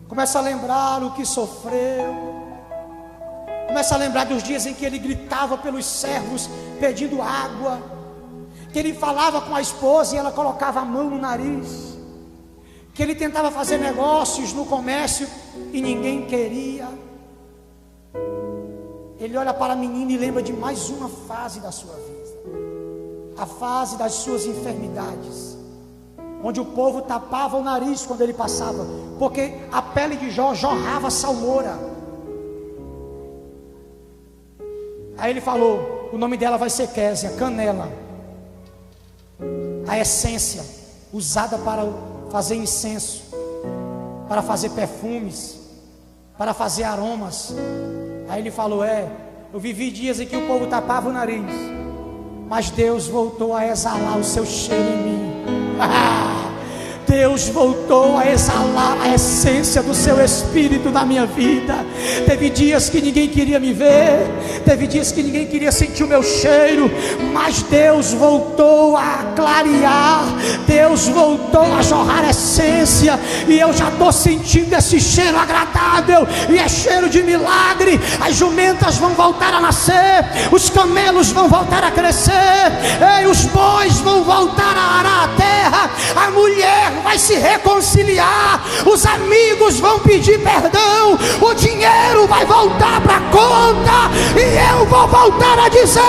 começa a lembrar o que sofreu, começa a lembrar dos dias em que ele gritava pelos servos pedindo água, que ele falava com a esposa e ela colocava a mão no nariz, que ele tentava fazer negócios no comércio e ninguém queria. Ele olha para a menina e lembra de mais uma fase da sua vida, a fase das suas enfermidades, onde o povo tapava o nariz quando ele passava, porque a pele de Jó jorrava salmoura. Aí ele falou, o nome dela vai ser Késia, canela, a essência, usada para fazer incenso, para fazer perfumes, para fazer aromas. Aí ele falou: eu vivi dias em que o povo tapava o nariz, mas Deus voltou a exalar o seu cheiro em mim. Deus voltou a exalar a essência do seu Espírito na minha vida. Teve dias que ninguém queria me ver, teve dias que ninguém queria sentir o meu cheiro, mas Deus voltou a clarear, Deus voltou a jorrar essência, e eu já estou sentindo esse cheiro agradável, e é cheiro de milagre. As jumentas vão voltar a nascer, os camelos vão voltar a crescer, e os bois vão voltar a arar a terra, a mulher vai se reconciliar, os amigos vão pedir perdão, o dinheiro vai voltar para a conta, e eu vou voltar a dizer: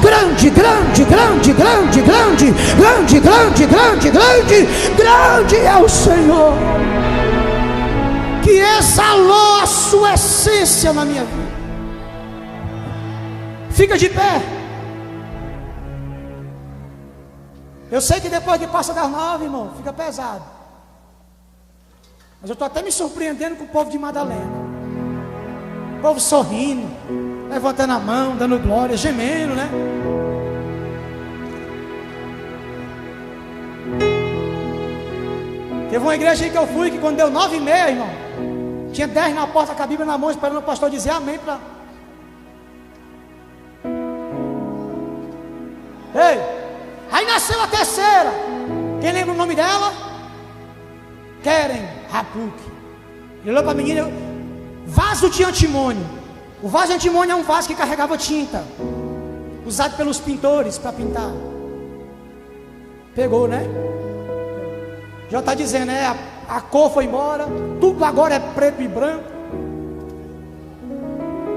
grande, grande, grande, grande, grande, grande, grande, grande, grande, grande é o Senhor, que exalou a sua essência na minha vida. Fica de pé. Eu sei que depois que passa das 9, irmão, fica pesado. Mas eu estou até me surpreendendo com o povo de Madalena. O povo sorrindo, levantando a mão, dando glória, gemendo, né? Teve uma igreja aí que eu fui, que quando deu 9h30, irmão, tinha 10 na porta com a Bíblia na mão, esperando o pastor dizer amém para... Ei! Aí nasceu a terceira. Quem lembra o nome dela? Keren Rapuk. Ele olhou para a menina: vaso de antimônio. O vaso de antimônio é um vaso que carregava tinta, usado pelos pintores para pintar. Pegou, né? Já está dizendo, né? A cor foi embora, tudo agora é preto e branco.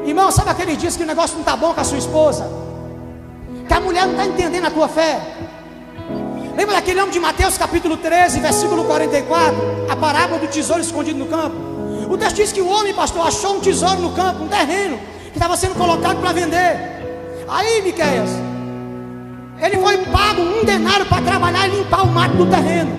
Irmão, sabe aqueles dias que o negócio não está bom com a sua esposa? Que a mulher não está entendendo a tua fé. Lembra daquele homem de Mateus capítulo 13, versículo 44, a parábola do tesouro escondido no campo? O texto diz que o homem, pastor, achou um tesouro no campo, um terreno, que estava sendo colocado para vender. Aí, Miqueias, ele foi pago 1 denário para trabalhar e limpar o mato do terreno.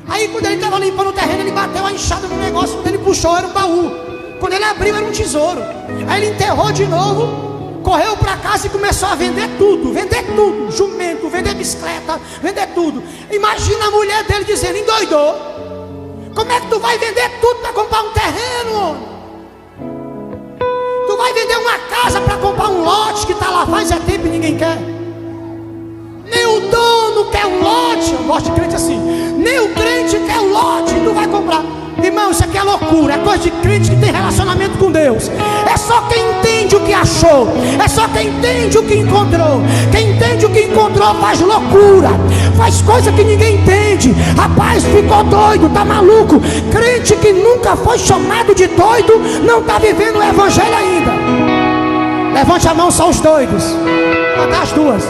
Aí quando ele estava limpando o terreno, ele bateu a enxada no negócio, quando ele puxou era um baú, quando ele abriu era um tesouro. Aí ele enterrou de novo, correu para casa e começou a vender tudo, jumento, vender bicicleta, vender tudo. Imagina a mulher dele dizendo: endoidou, como é que tu vai vender tudo para comprar um terreno? Tu vai vender uma casa para comprar um lote que está lá faz tempo e ninguém quer? Nem o dono quer um lote. Eu gosto de crente assim. Nem o crente quer um lote, tu vai comprar. Irmão, isso aqui é loucura, é coisa de crente que tem relacionamento com Deus. É só quem entende o que achou, é só quem entende o que encontrou. Quem entende o que encontrou faz loucura, faz coisa que ninguém entende. Rapaz, ficou doido, tá maluco. Crente que nunca foi chamado de doido não está vivendo o evangelho ainda. Levante a mão só os doidos, até as duas.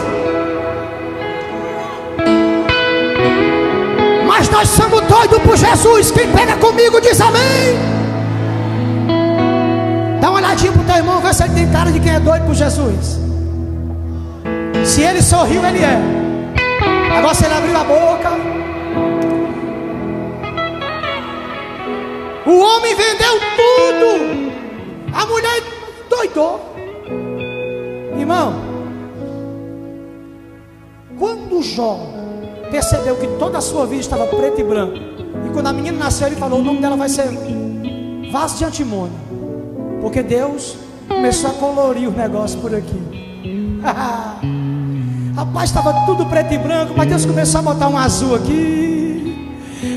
Mas nós somos doidos por Jesus. Quem pega comigo diz amém. Dá uma olhadinha pro teu irmão, vê se ele tem cara de quem é doido por Jesus. Se ele sorriu, ele é. Agora se ele abriu a boca. O homem vendeu tudo, a mulher doidou. Irmão, quando Jó percebeu que toda a sua vida estava preto e branco, e quando a menina nasceu, ele falou: o nome dela vai ser vaso de antimônio, porque Deus começou a colorir o negócio por aqui. Rapaz, estava tudo preto e branco, mas Deus começou a botar um azul aqui,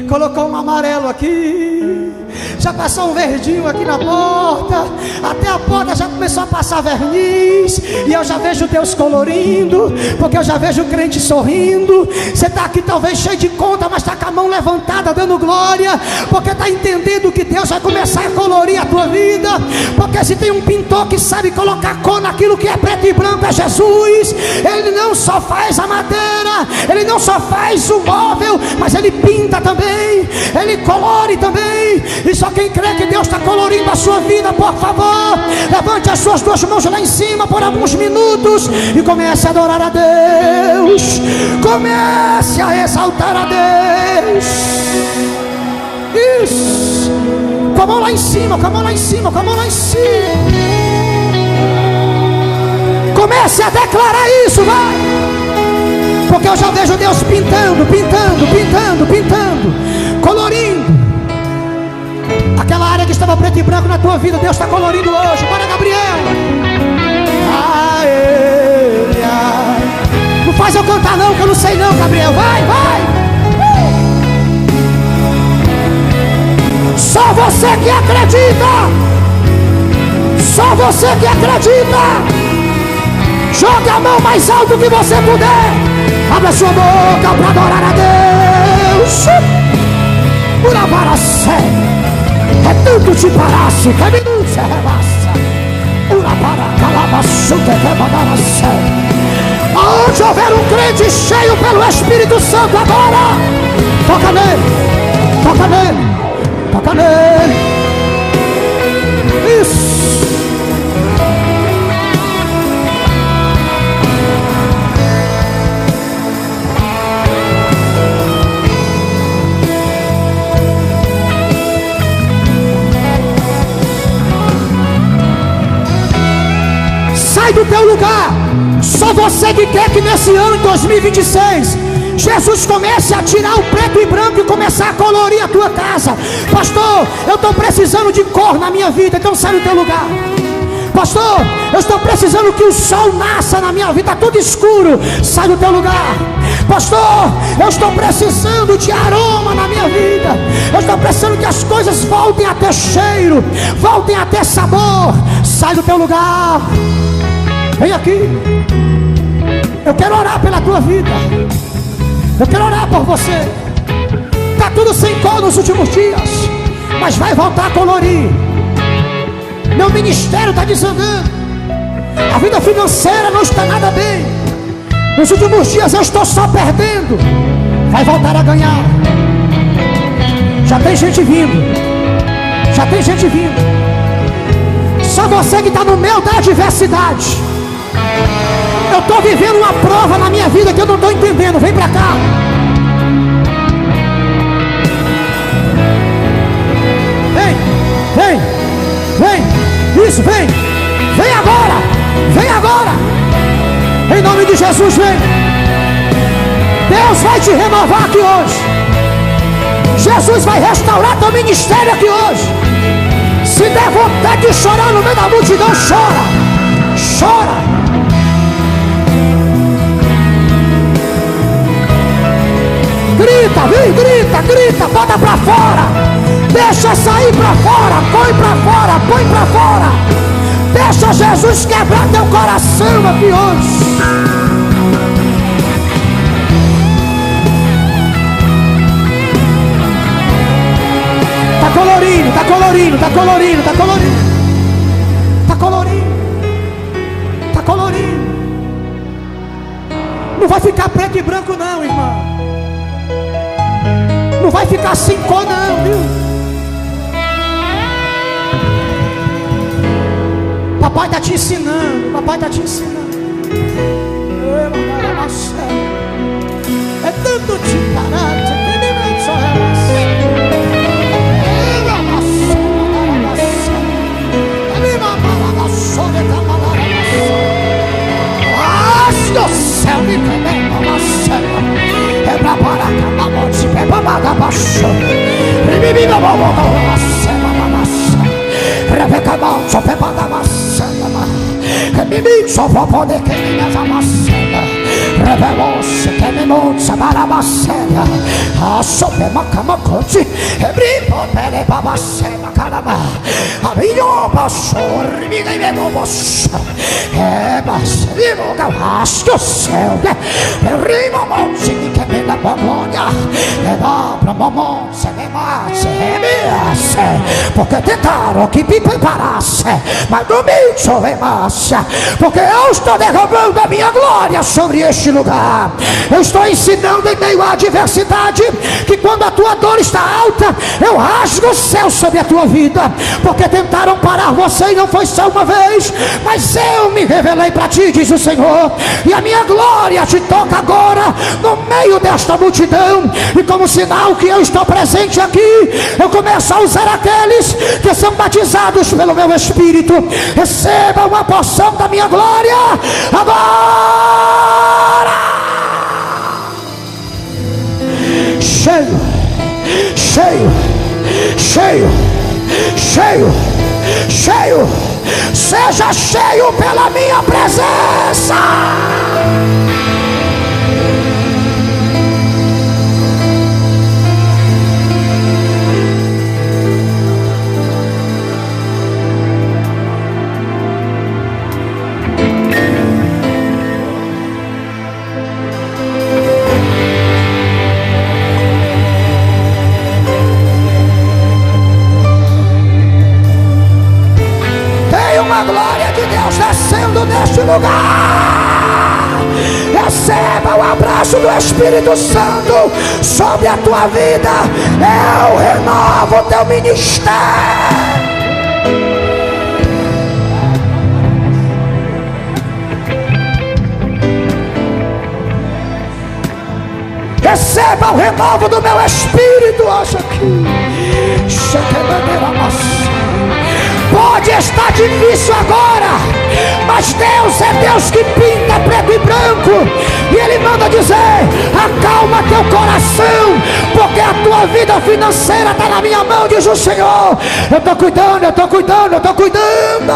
colocou um amarelo aqui, já passou um verdinho aqui na porta, até a porta já começou a passar verniz, e eu já vejo Deus colorindo, porque eu já vejo o crente sorrindo. Você está aqui talvez cheio de conta, mas está com a mão levantada dando glória, porque está entendendo que Deus vai começar a colorir a tua vida. Porque se tem um pintor que sabe colocar cor naquilo que é preto e branco, é Jesus. Ele não só faz a madeira, ele não só faz o móvel, mas ele pinta também, ele colore também. E só quem crê que Deus Deus está colorindo a sua vida. Por favor, levante as suas duas mãos lá em cima por alguns minutos e comece a adorar a Deus. Comece a exaltar a Deus. Isso. Com a mão lá em cima, com a mão lá em cima, com a mão lá em cima. Comece a declarar isso, vai. Porque eu já vejo Deus pintando, pintando, pintando, pintando, colorindo. Aquela área que estava preto e branco na tua vida, Deus está colorindo hoje. Bora, Gabriel. Não faz eu cantar não, que eu não sei não, Gabriel. Vai, vai. Só você que acredita. Só você que acredita. Jogue a mão mais alto que você puder. Abra a sua boca para adorar a Deus. Pura para sério. É tudo te parasse, que minúcia rebassa. Pura para calabaçu, que mandar a sério. Onde houver um crente cheio pelo Espírito Santo agora, toca nele, toca nele, toca nele. Isso. Sai do teu lugar. Só você que quer que nesse ano de 2026 Jesus comece a tirar o preto e branco e começar a colorir a tua casa. Pastor, eu estou precisando de cor na minha vida. Então sai do teu lugar. Pastor, eu estou precisando que o sol nasça na minha vida. Está tudo escuro. Sai do teu lugar. Pastor, eu estou precisando de aroma na minha vida. Eu estou precisando que as coisas voltem a ter cheiro, voltem a ter sabor. Sai do teu lugar. Vem aqui. Eu quero orar pela tua vida. Eu quero orar por você. Está tudo sem cor nos últimos dias, mas vai voltar a colorir. Meu ministério está desandando. A vida financeira não está nada bem. Nos últimos dias eu estou só perdendo. Vai voltar a ganhar. Já tem gente vindo. Já tem gente vindo. Só você que está no meio da adversidade. Eu estou vivendo uma prova na minha vida que eu não estou entendendo. Vem pra cá. Vem, vem, vem. Isso, vem. Vem agora. Vem agora. Em nome de Jesus, vem. Deus vai te renovar aqui hoje. Jesus vai restaurar teu ministério aqui hoje. Se der vontade de chorar no meio da multidão, chora. Chora. Grita, vem, grita, grita, bota pra fora. Deixa sair pra fora, põe pra fora, põe pra fora. Deixa Jesus quebrar teu coração aqui hoje. Tá colorindo, tá colorindo, tá colorindo, tá colorindo. Tá colorindo. Tá colorindo. Não vai ficar preto e branco não, irmão. Não vai ficar sem cor não, viu? Papai está te ensinando. Papai está te ensinando. É tanto te parar que nem mais só do céu me também é pra parar com a morte, é pra pagar baixo. Rebeca mal, só pra pagar maçã. Mimi, só pra poder que me amassana. Rebelou-se, que me monta para maçã. A sopa macama conte, rebrimpo, pele pra maçã, caramba. A minha baixou, ribiga e me moço. É, mas vivo que eu rasgo o céu. Rimo monte, que me dá glória. É dá pra mamão, se me mate, me porque tentaram que me preparasse, mas no meio chove massa, porque eu estou derramando a minha glória sobre este lugar. lugar. Eu estou ensinando em meio à adversidade que quando a tua dor está alta, eu rasgo o céu sobre a tua vida, porque tentaram parar você e não foi só uma vez, mas eu me revelei para ti, diz o Senhor, e a minha glória te toca agora no meio desta multidão, e como sinal que eu estou presente aqui, eu começo a usar aqueles que são batizados pelo meu Espírito. Recebam a porção da minha glória agora. Cheio, cheio, cheio, cheio, cheio, seja cheio pela minha presença. A glória de Deus descendo neste lugar. Receba o abraço do Espírito Santo sobre a tua vida. Eu renovo o teu ministério. Receba o renovo do meu Espírito. Acha aqui. Pode estar difícil agora, mas Deus é Deus que pinta preto e branco, e Ele manda dizer: acalma teu coração, porque a tua vida financeira está na minha mão, diz o Senhor. Eu estou cuidando, eu estou cuidando, eu estou cuidando.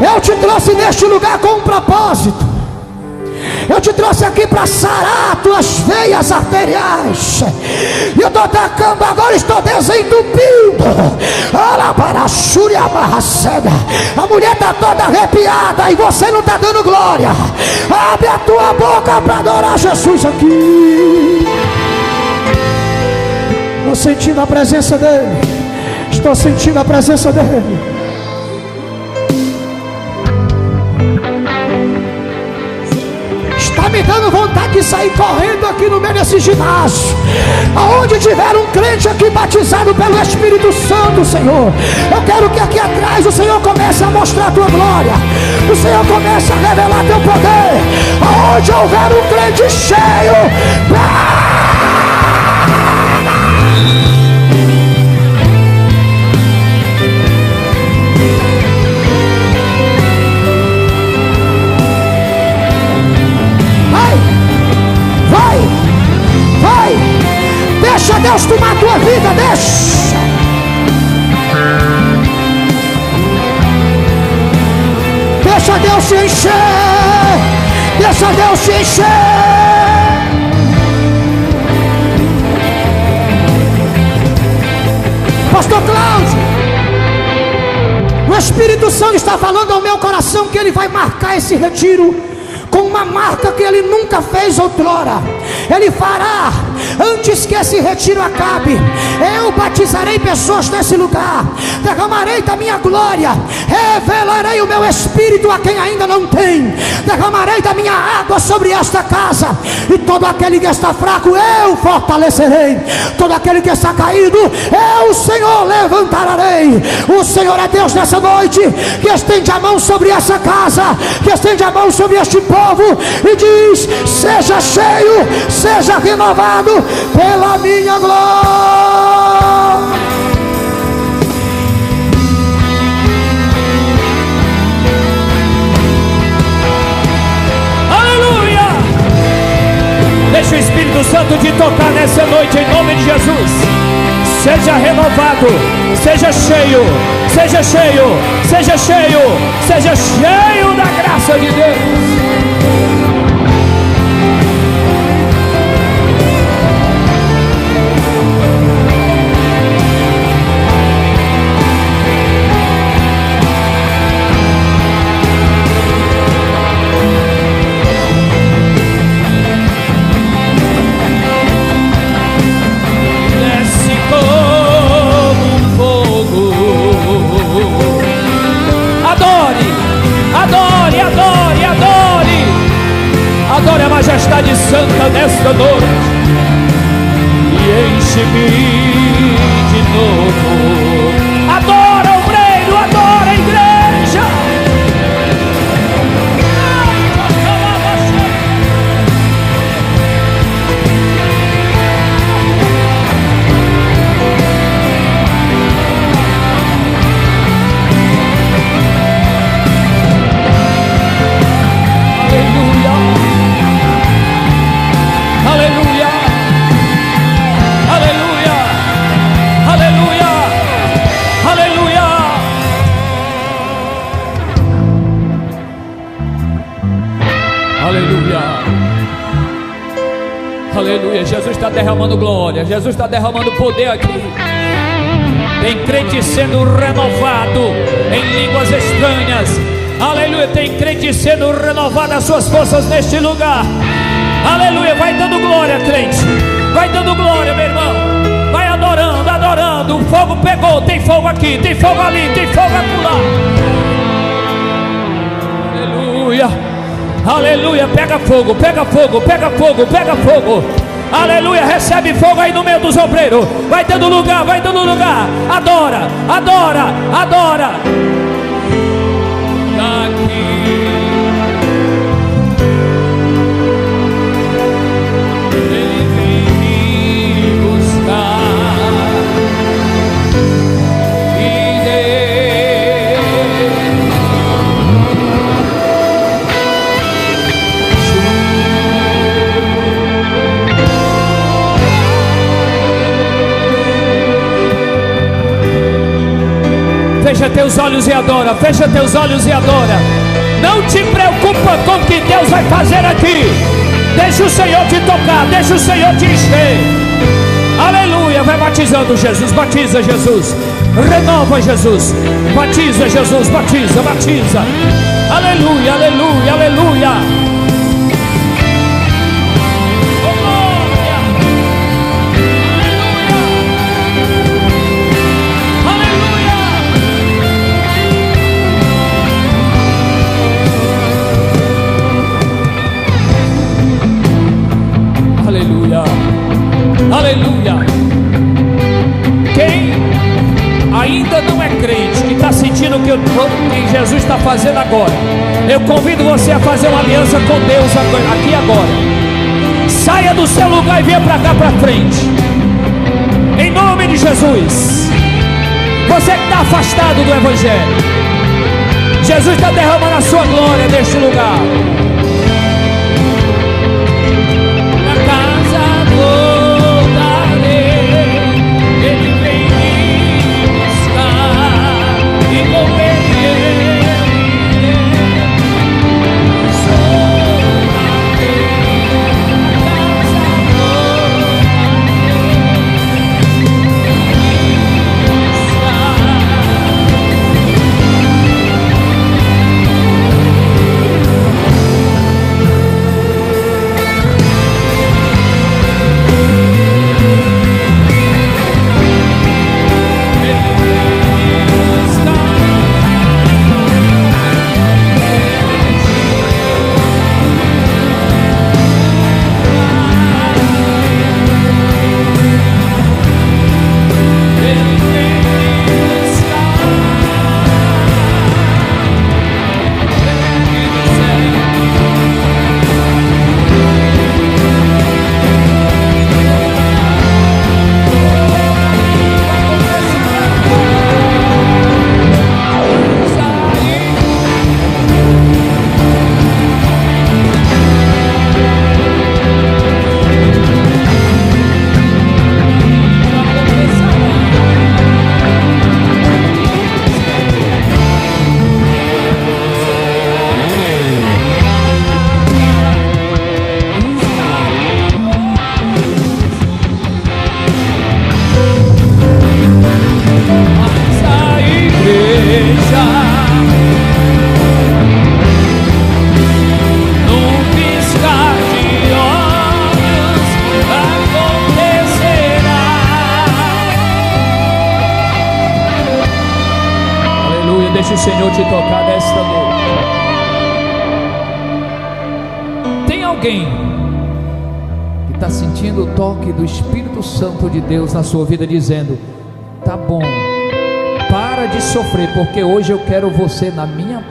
Eu te trouxe neste lugar com um propósito. Eu te trouxe aqui para sarar tuas veias arteriais. E eu estou atacando agora, estou desentupindo. A mulher está toda arrepiada e você não está dando glória. Abre a tua boca para adorar Jesus aqui. Estou sentindo a presença dEle. Estou sentindo a presença dEle. Está me dando vontade de sair correndo aqui no meio desse ginásio. Aonde tiver um crente aqui batizado pelo Espírito Santo, Senhor, eu quero que aqui atrás o Senhor comece a mostrar a tua glória. O Senhor comece a revelar teu poder. Aonde houver um crente cheio, deixa Deus tomar a tua vida, deixa. Deixa Deus te encher. Deixa Deus te encher. Pastor Cláudio, o Espírito Santo está falando ao meu coração que Ele vai marcar esse retiro com uma marca que Ele nunca fez outrora. Ele fará antes que esse retiro acabe. Eu batizarei pessoas nesse lugar, derramarei da minha glória, revelarei o meu Espírito a quem ainda não tem, derramarei da minha água sobre esta casa, e todo aquele que está fraco eu fortalecerei, todo aquele que está caído eu, o Senhor, levantarei. O Senhor é Deus nessa noite, que estende a mão sobre essa casa, que estende a mão sobre este povo e diz: seja cheio, seja renovado pela minha glória. Aleluia! Deixa o Espírito Santo te tocar nessa noite em nome de Jesus. Seja renovado, seja cheio, seja cheio, seja cheio, seja cheio da graça de Deus. Desce como um fogo. glória nesta noite e enche-me de novo. Adora o reino, adora a igreja. Aleluia, aleluia, aleluia, aleluia. Aleluia, aleluia. Jesus está derramando glória, Jesus está derramando poder aqui. Tem crente sendo renovado em línguas estranhas. Aleluia, tem crente sendo renovado as suas forças neste lugar. Aleluia, vai dando glória, crente. Vai dando glória, meu irmão. Vai adorando, adorando. O fogo pegou, tem fogo aqui, tem fogo ali, tem fogo acolá. Aleluia, aleluia. Pega fogo, pega fogo, pega fogo, pega fogo. Aleluia, recebe fogo aí no meio dos obreiros. Vai dando lugar, vai dando lugar. Adora, adora, adora. Fecha teus olhos e adora, fecha teus olhos e adora. Não te preocupa com o que Deus vai fazer aqui. Deixa o Senhor te tocar, deixa o Senhor te encher. Aleluia, vai batizando Jesus, batiza Jesus. Renova Jesus, batiza Jesus, batiza, batiza. Aleluia, aleluia, aleluia. Aleluia. Quem ainda não é crente, que está sentindo o que Jesus está fazendo agora, eu convido você a fazer uma aliança com Deus aqui agora. Saia do seu lugar e venha para cá, para frente, em nome de Jesus. Você que está afastado do Evangelho, Jesus está derramando a sua glória neste lugar. Deixa o Senhor te tocar nesta noite. Tem alguém está sentindo o toque do Espírito Santo de Deus na sua vida, dizendo: tá bom, para de sofrer, porque hoje eu quero você na minha presença.